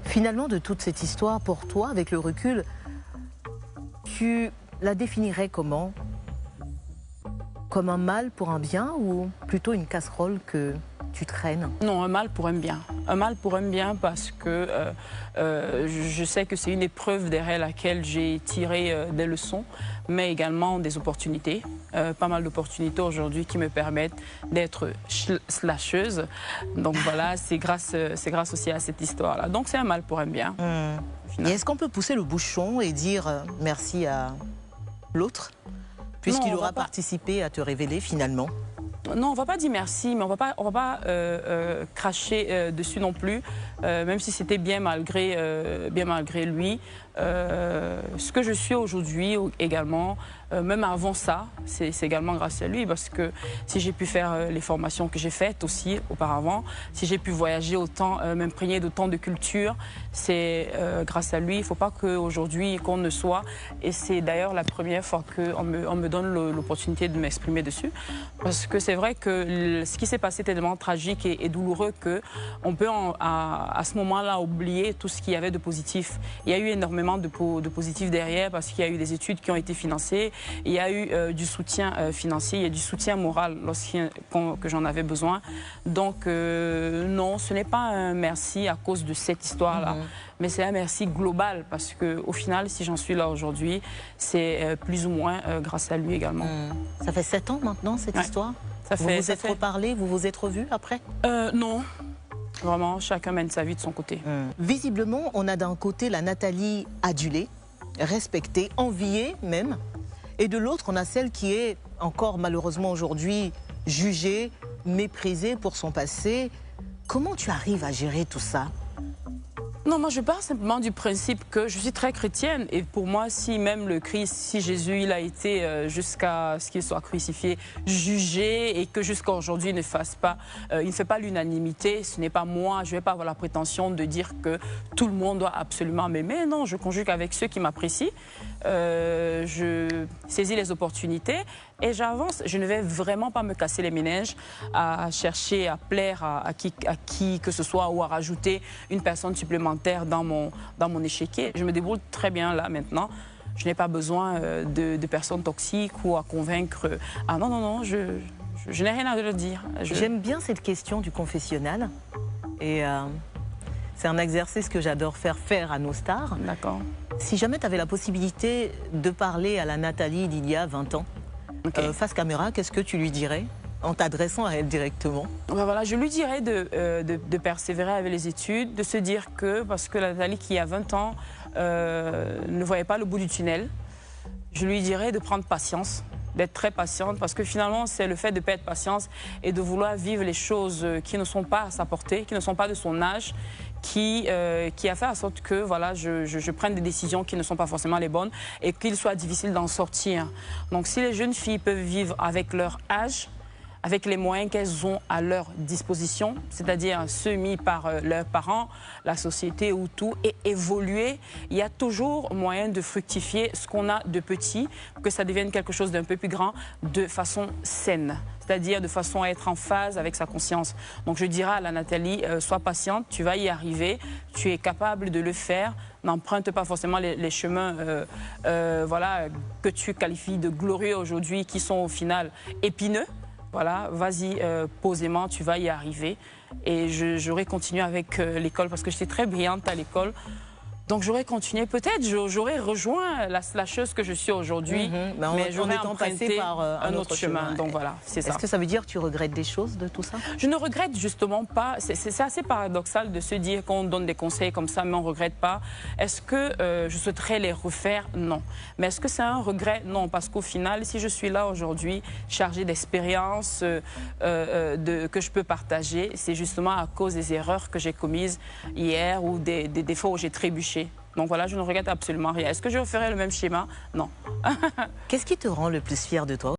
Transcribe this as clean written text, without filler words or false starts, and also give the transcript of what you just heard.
Finalement, de toute cette histoire, pour toi, avec le recul, tu la définirais comment? Comme un mal pour un bien ou plutôt une casserole que tu traînes? Non, un mal pour un bien. Un mal pour un bien parce que je sais que c'est une épreuve derrière laquelle j'ai tiré des leçons, mais également des opportunités. Pas mal d'opportunités aujourd'hui qui me permettent d'être slasheuse. Donc voilà, c'est grâce aussi à cette histoire-là. Donc c'est un mal pour un bien. Et est-ce qu'on peut pousser le bouchon et dire merci à l'autre, puisqu'il aura participé à te révéler finalement? Non, on ne va pas dire merci, mais on va pas cracher dessus non plus, même si c'était bien malgré lui. Ce que je suis aujourd'hui également, même avant ça, c'est également grâce à lui, parce que si j'ai pu faire les formations que j'ai faites aussi auparavant, si j'ai pu voyager autant, m'imprégner d'autant de culture, c'est grâce à lui. Il ne faut pas qu'aujourd'hui qu'on ne soit, et c'est d'ailleurs la première fois qu'on me donne l'opportunité de m'exprimer dessus, parce que c'est vrai que ce qui s'est passé était tellement tragique et douloureux qu'on peut à ce moment-là oublier tout ce qu'il y avait de positif. Il y a eu énormément de positif derrière, parce qu'il y a eu des études qui ont été financées, il y a eu du soutien financier, il y a du soutien moral que j'en avais besoin. Donc non, ce n'est pas un merci à cause de cette histoire-là, mais c'est un merci global, parce qu'au final, si j'en suis là aujourd'hui, c'est plus ou moins grâce à lui également. Ça fait 7 ans maintenant, cette histoire? Vous vous êtes reparlé, vous vous êtes revus après? Non. Vraiment, chacun mène sa vie de son côté. Visiblement, on a d'un côté la Nathalie adulée, respectée, enviée même, et de l'autre, on a celle qui est encore malheureusement aujourd'hui jugée, méprisée pour son passé. Comment tu arrives à gérer tout ça? Non, moi je pars simplement du principe que je suis très chrétienne, et pour moi, si même le Christ, si Jésus, il a été jusqu'à ce qu'il soit crucifié, jugé, et que jusqu'à aujourd'hui il ne fait pas l'unanimité, ce n'est pas moi, je ne vais pas avoir la prétention de dire que tout le monde doit absolument m'aimer. Non, je conjugue avec ceux qui m'apprécient, je saisis les opportunités et j'avance. Je ne vais vraiment pas me casser les méninges à chercher à plaire à qui que ce soit, ou à rajouter une personne supplémentaire dans mon échiquier. Je me débrouille très bien là maintenant. Je n'ai pas besoin de personnes toxiques ou à convaincre. Ah non, non, non, je n'ai rien à leur dire. J'aime bien cette question du confessionnal. Et c'est un exercice que j'adore faire à nos stars. D'accord. Si jamais tu avais la possibilité de parler à la Nathalie d'il y a 20 ans, face caméra, qu'est-ce que tu lui dirais en t'adressant à elle directement? Ben voilà, je lui dirais de persévérer avec les études, de se dire que, parce que la Nathalie qui a 20 ans ne voyait pas le bout du tunnel, je lui dirais de prendre patience, d'être très patiente, parce que finalement c'est le fait de perdre patience et de vouloir vivre les choses qui ne sont pas à sa portée, qui ne sont pas de son âge, qui a fait en sorte que voilà, je prenne des décisions qui ne sont pas forcément les bonnes et qu'il soit difficile d'en sortir. Donc si les jeunes filles peuvent vivre avec leur âge, avec les moyens qu'elles ont à leur disposition, c'est-à-dire ceux mis par leurs parents, la société ou tout, et évoluer, il y a toujours moyen de fructifier ce qu'on a de petit, que ça devienne quelque chose d'un peu plus grand, de façon saine, c'est-à-dire de façon à être en phase avec sa conscience. Donc je dirais à la Nathalie, sois patiente, tu vas y arriver, tu es capable de le faire, n'emprunte pas forcément les chemins voilà, que tu qualifies de glorieux aujourd'hui, qui sont au final épineux. Voilà, vas-y posément, tu vas y arriver. Et j'aurais continué avec l'école, parce que j'étais très brillante à l'école. Donc j'aurais continué, peut-être j'aurais rejoint la slasheuse que je suis aujourd'hui, mais j'aurais emprunté par un autre chemin. Donc voilà, c'est ça. Est-ce que ça veut dire que tu regrettes des choses de tout ça? Je ne regrette justement pas. C'est assez paradoxal de se dire qu'on donne des conseils comme ça, mais on ne regrette pas. Est-ce que je souhaiterais les refaire? Non. Mais est-ce que c'est un regret? Non, parce qu'au final, si je suis là aujourd'hui, chargée d'expériences que je peux partager, c'est justement à cause des erreurs que j'ai commises hier, ou des fois où j'ai trébuché. Donc voilà, je ne regrette absolument rien. Est-ce que je referais le même schéma? Non. Qu'est-ce qui te rend le plus fier de toi?